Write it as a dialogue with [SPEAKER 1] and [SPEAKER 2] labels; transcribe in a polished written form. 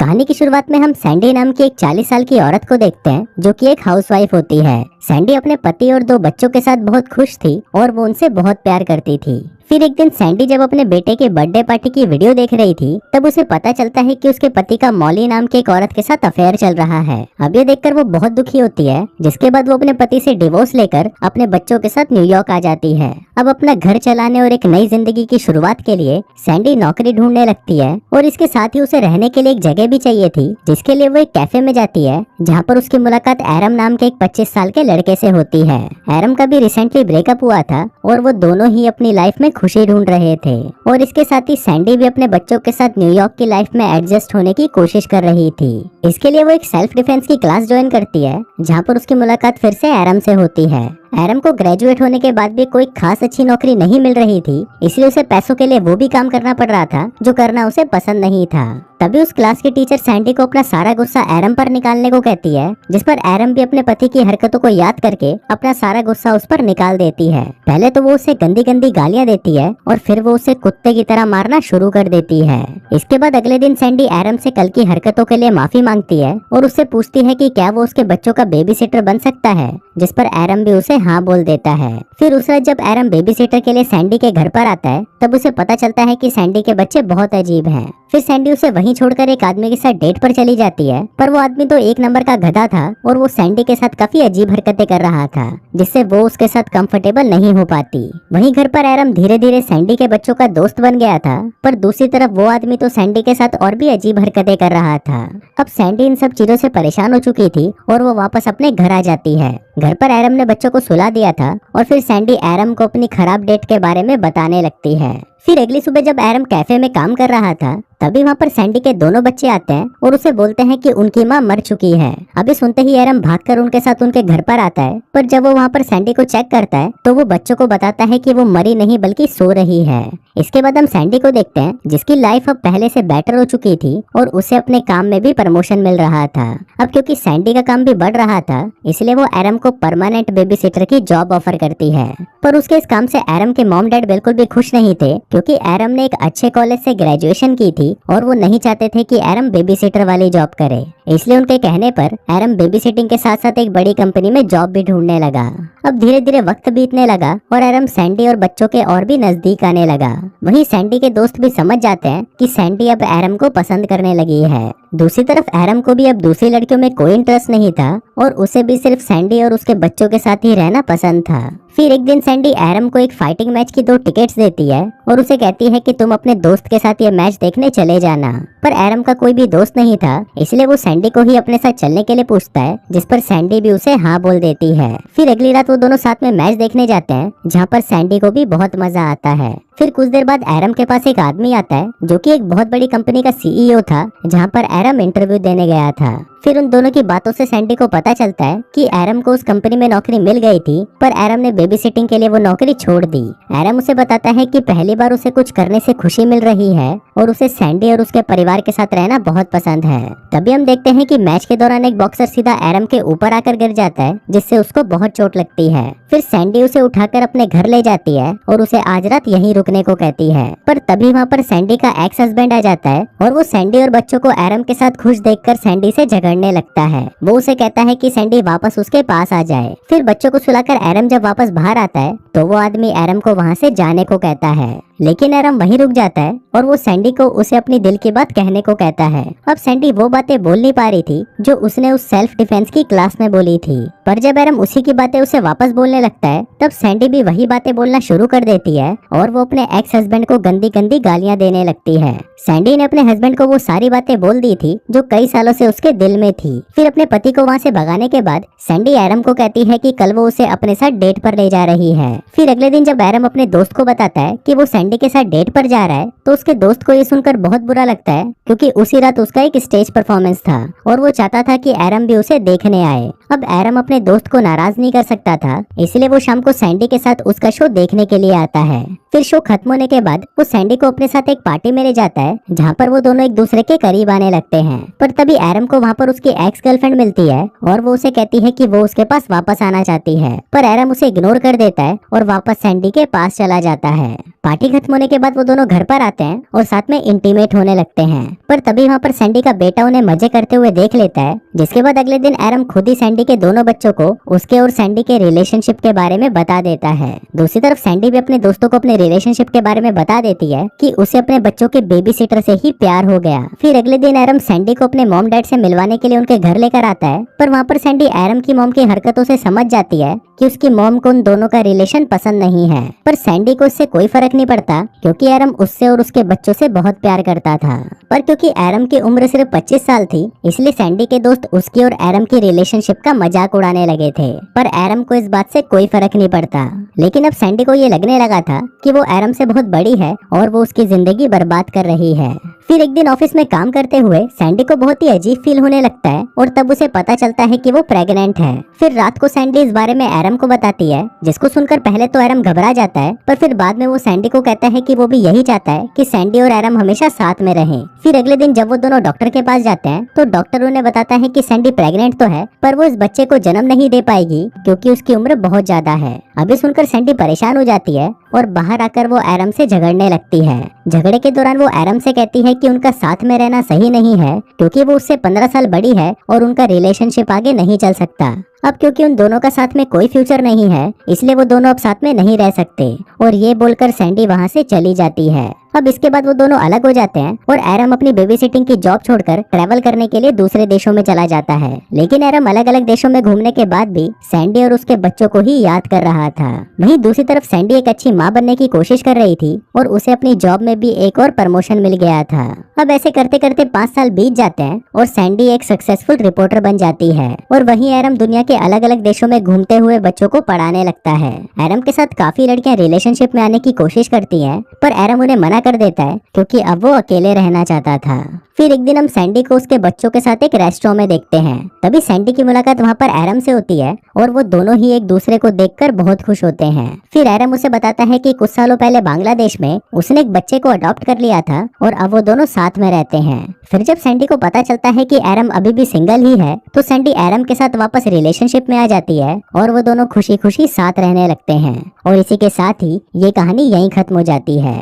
[SPEAKER 1] कहानी की शुरुआत में हम सैंडी नाम की एक 40 साल की औरत को देखते हैं जो कि एक हाउसवाइफ होती है। सैंडी अपने पति और 2 बच्चों के साथ बहुत खुश थी और वो उनसे बहुत प्यार करती थी। फिर एक दिन सैंडी जब अपने बेटे के बर्थडे पार्टी की वीडियो देख रही थी तब उसे पता चलता है कि उसके पति का मॉली नाम की एक औरत के साथ अफेयर चल रहा है। अब ये देखकर वो बहुत दुखी होती है, जिसके बाद वो अपने पति से डिवोर्स लेकर अपने बच्चों के साथ न्यूयॉर्क आ जाती है। अब अपना घर चलाने और एक नई जिंदगी की शुरुआत के लिए सैंडी नौकरी ढूंढने लगती है और इसके साथ ही उसे रहने के लिए एक जगह भी चाहिए थी, जिसके लिए वो एक कैफे में जाती है जहाँ पर उसकी मुलाकात एरम नाम के एक 25 साल के लड़के से होती है। एरम का भी रिसेंटली ब्रेकअप हुआ था और वो दोनों ही अपनी लाइफ में खुशी ढूंढ रहे थे और इसके साथ ही सैंडी भी अपने बच्चों के साथ न्यूयॉर्क की लाइफ में एडजस्ट होने की कोशिश कर रही थी। इसके लिए वो एक सेल्फ डिफेंस की क्लास ज्वाइन करती है जहाँ पर उसकी मुलाकात फिर से एरम से होती है। एरम को ग्रेजुएट होने के बाद भी कोई खास अच्छी नौकरी नहीं मिल रही थी, इसलिए उसे पैसों के लिए वो भी काम करना पड़ रहा था जो करना उसे पसंद नहीं था। तभी उस क्लास की टीचर सैंडी को अपना सारा गुस्सा एरम पर निकालने को कहती है, जिस पर एरम भी अपने पति की हरकतों को याद करके अपना सारा गुस्सा उस पर निकाल देती है। पहले तो वो उसे गंदी गंदी गालियां देती है और फिर वो उसे कुत्ते की तरह मारना शुरू कर देती है। इसके बाद अगले दिन सैंडी एरम से कल की हरकतों के लिए माफी मांगती है और उससे पूछती है कि क्या वो उसके बच्चों का बेबी सिटर बन सकता है, जिस पर एरम भी उसे हाँ बोल देता है। फिर उस रात जब एरम बेबी सिटर के लिए सैंडी के घर पर आता है तब उसे पता चलता है कि सैंडी के बच्चे बहुत अजीब हैं। फिर सैंडी उसे वहीं छोड़कर एक आदमी के साथ डेट पर चली जाती है, पर वो आदमी तो एक नंबर का गधा था और वो सैंडी के साथ काफी अजीब हरकतें कर रहा था, जिससे वो उसके साथ कंफर्टेबल नहीं हो पाती। वहीं घर पर एरम धीरे धीरे सैंडी के बच्चों का दोस्त बन गया था, पर दूसरी तरफ वो आदमी तो सैंडी के साथ और भी अजीब हरकतें कर रहा था। अब सैंडी इन सब चीजों से परेशान हो चुकी थी और वो वापस अपने घर आ जाती है। घर पर एरम ने बच्चों को सुला दिया था और फिर सैंडी एरम को अपनी खराब डेट के बारे में बताने लगती है। फिर अगली सुबह जब एरम कैफे में काम कर रहा था तभी वहाँ पर सैंडी के दोनों बच्चे आते हैं और उसे बोलते हैं कि उनकी माँ मर चुकी है। अभी सुनते ही एरम भागकर उनके साथ उनके घर पर आता है, पर जब वो वहाँ पर सैंडी को चेक करता है तो वो बच्चों को बताता है कि वो मरी नहीं बल्कि सो रही है। इसके बाद हम सैंडी को देखते हैं जिसकी लाइफ अब पहले से बेटर हो चुकी थी और उसे अपने काम में भी प्रमोशन मिल रहा था। अब क्योंकि सैंडी का काम भी बढ़ रहा था इसलिए वो एरम को परमानेंट बेबी सिटर की जॉब ऑफर करती है, पर उसके इस काम से एरम के मॉम डैड बिल्कुल भी खुश नहीं थे, क्योंकि एरम ने एक अच्छे कॉलेज से ग्रेजुएशन की थी और वो नहीं चाहते थे कि एरम बेबी सिटर वाली जॉब करे। इसलिए उनके कहने पर एरम बेबी सिटिंग के साथ साथ एक बड़ी कंपनी में जॉब भी ढूंढने लगा। अब धीरे धीरे वक्त बीतने लगा और एरम सैंडी और बच्चों के और भी नजदीक आने लगा। वहीं सैंडी के दोस्त भी समझ जाते हैं कि सैंडी अब एरम को पसंद करने लगी है। दूसरी तरफ एरम को भी अब दूसरी लड़कियों में कोई इंटरेस्ट नहीं था और उसे भी सिर्फ सैंडी और उसके बच्चों के साथ ही रहना पसंद था। फिर एक दिन सैंडी एरम को एक फाइटिंग मैच की 2 टिकट्स देती है और उसे कहती है कि तुम अपने दोस्त के साथ ये मैच देखने चले जाना, पर एरम का कोई भी दोस्त नहीं था इसलिए वो सैंडी को ही अपने साथ चलने के लिए पूछता है, जिस पर सैंडी भी उसे हाँ बोल देती है। फिर अगली रात वो दोनों साथ में मैच देखने जाते हैं जहाँ पर सैंडी को भी बहुत मजा आता है। फिर कुछ देर बाद एरम के पास एक आदमी आता है जो कि एक बहुत बड़ी कंपनी का सीईओ था, जहाँ पर एरम इंटरव्यू देने गया था। फिर उन दोनों की बातों से सैंडी को पता चलता है कि एरम को उस कंपनी में नौकरी मिल गई थी, पर एरम ने बेबी सिटिंग के लिए वो नौकरी छोड़ दी। एरम उसे बताता है कि पहली बार उसे कुछ करने से खुशी मिल रही है और उसे सैंडी और उसके परिवार के साथ रहना बहुत पसंद है। तभी हम देखते हैं कि मैच के दौरान एक बॉक्सर सीधा एरम के ऊपर आकर गिर जाता है, जिससे उसको बहुत चोट लगती है। फिर सैंडी उसे उठाकर अपने घर ले जाती है और उसे आज रात यहीं रुकने को कहती है, पर तभी वहाँ पर सैंडी का एक्स हस्बैंड आ जाता है और वो सैंडी और बच्चों को एरम के साथ खुश देखकर सैंडी से झगड़ने लगता है। वो उसे कहता है कि सैंडी वापस उसके पास आ जाए। फिर बच्चों को सुलाकर एरम जब वापस बाहर आता है तो वो आदमी एरम को वहाँ से जाने को कहता है, लेकिन एरम वहीं रुक जाता है और वो सैंडी को उसे अपनी दिल की बात कहने को कहता है। अब सैंडी वो बातें बोल नहीं पा रही थी जो उसने उस सेल्फ डिफेंस की क्लास में बोली थी, पर जब एरम उसी की बातें उसे वापस बोलने लगता है तब सैंडी भी वही बातें बोलना शुरू कर देती है और वो अपने एक्स हस्बैंड को गंदी गंदी गालियां देने लगती है। सैंडी ने अपने हस्बैंड को वो सारी बातें बोल दी थी जो कई सालों से उसके दिल में थी। फिर अपने पति को वहाँ से भगाने के बाद सैंडी एरम को कहती है कि कल वो उसे अपने साथ डेट पर ले जा रही है। फिर अगले दिन जब एरम अपने दोस्त को बताता है कि वो सैंडी के साथ डेट पर जा रहा है तो उसके दोस्त को ये सुनकर बहुत बुरा लगता है, क्योंकि उसी रात उसका एक स्टेज परफॉर्मेंस था और वो चाहता था कि एरम भी उसे देखने आए। अब एरम अपने दोस्त को नाराज नहीं कर सकता था, इसलिए वो शाम को सैंडी के साथ उसका शो देखने के लिए आता है। फिर शो खत्म होने के बाद वो सैंडी को अपने साथ एक पार्टी में ले जाता है जहाँ पर वो दोनों एक दूसरे के करीब आने लगते हैं, पर तभी एरम को वहाँ पर उसकी एक्स गर्लफ्रेंड मिलती है और वो उसे कहती है कि वो उसके पास वापस आना चाहती है, पर एरम उसे इग्नोर कर देता है और वापस सैंडी के पास चला जाता है। पार्टी खत्म होने के बाद वो दोनों घर पर आते हैं और साथ में इंटीमेट होने लगते हैं। पर तभी वहाँ पर सैंडी का बेटा उन्हें मजे करते हुए देख लेता है, जिसके बाद अगले दिन एरम खुद ही सैंडी के दोनों बच्चों को उसके और सैंडी के रिलेशनशिप के बारे में बता देता है। दूसरी तरफ सैंडी भी अपने दोस्तों को अपने रिलेशनशिप के बारे में बता देती है कि उसे अपने बच्चों के बेबी सिटर से ही प्यार हो गया। फिर अगले दिन एरम सैंडी को अपने मॉम डैड से मिलवाने के लिए उनके घर लेकर आता है, पर वहाँ पर सैंडी एरम की मॉम की हरकतों से समझ जाती है कि उसकी मॉम को उन दोनों का रिलेशन पसंद नहीं है। पर सैंडी को इससे कोई फर्क नहीं पड़ता, क्योंकि एरम उससे और उसके बच्चों से बहुत प्यार करता था। पर क्योंकि एरम की उम्र सिर्फ 25 साल थी, इसलिए सैंडी के दोस्त उसकी और एरम की रिलेशनशिप का मजाक उड़ाने लगे थे। पर एरम को इस बात से कोई फर्क नहीं पड़ता। लेकिन अब सैंडी को ये लगने लगा था कि वो एरम से बहुत बड़ी है और वो उसकी जिंदगी बर्बाद कर रही है। फिर एक दिन ऑफिस में काम करते हुए सैंडी को बहुत ही अजीब फील होने लगता है और तब उसे पता चलता है कि वो प्रेग्नेंट है। फिर रात को सैंडी इस बारे में एरम को बताती है, जिसको सुनकर पहले तो एरम घबरा जाता है, पर फिर बाद में वो सैंडी को कहता है कि वो भी यही चाहता है कि सैंडी और एरम हमेशा साथ में रहें। फिर अगले दिन जब वो दोनों डॉक्टर के पास जाते हैं तो डॉक्टर उन्हें बताता है कि सैंडी प्रेग्नेंट तो है, पर वो इस बच्चे को जन्म नहीं दे पाएगी क्योंकि उसकी उम्र बहुत ज्यादा है। अभी सुनकर सैंडी परेशान हो जाती है और बाहर आकर वो एरम से झगड़ने लगती है। झगड़े के दौरान वो एरम से कहती है कि उनका साथ में रहना सही नहीं है, क्योंकि वो उससे 15 साल बड़ी है और उनका रिलेशनशिप आगे नहीं चल सकता। अब क्योंकि उन दोनों का साथ में कोई फ्यूचर नहीं है, इसलिए वो दोनों अब साथ में नहीं रह सकते। और ये बोलकर सैंडी वहाँ से चली जाती है। अब इसके बाद वो दोनों अलग हो जाते हैं और एरम अपनी बेबी सिटिंग की जॉब छोड़कर ट्रैवल करने के लिए दूसरे देशों में चला जाता है। लेकिन एरम अलग अलग देशों में घूमने के बाद भी सैंडी और उसके बच्चों को ही याद कर रहा था। वहीं दूसरी तरफ सैंडी एक अच्छी माँ बनने की कोशिश कर रही थी और उसे अपनी जॉब में भी एक और प्रमोशन मिल गया था। अब ऐसे करते करते 5 साल बीत जाते हैं और सैंडी एक सक्सेसफुल रिपोर्टर बन जाती है और वहीं एरम दुनिया के अलग अलग देशों में घूमते हुए बच्चों को पढ़ाने लगता है। एरम के साथ काफी लड़कियां रिलेशनशिप में आने की कोशिश करती हैं, पर एरम उन्हें मना कर देता है क्योंकि अब वो अकेले रहना चाहता था। फिर एक दिन हम सैंडी को उसके बच्चों के साथ एक रेस्टोरेंट में देखते हैं। तभी सैंडी की मुलाकात वहाँ पर एरम से होती है और वो दोनों ही एक दूसरे को देखकर बहुत खुश होते हैं। फिर एरम उसे बताता है कि कुछ सालों पहले बांग्लादेश में उसने एक बच्चे को अडॉप्ट कर लिया था और अब वो दोनों साथ में रहते हैं। फिर जब सैंडी को पता चलता है कि एरम अभी भी सिंगल ही है, तो सैंडी एरम के साथ वापस रिलेशनशिप में आ जाती है और वो दोनों खुशी खुशी साथ रहने लगते हैं। और इसी के साथ ही ये कहानी यहीं खत्म हो जाती है।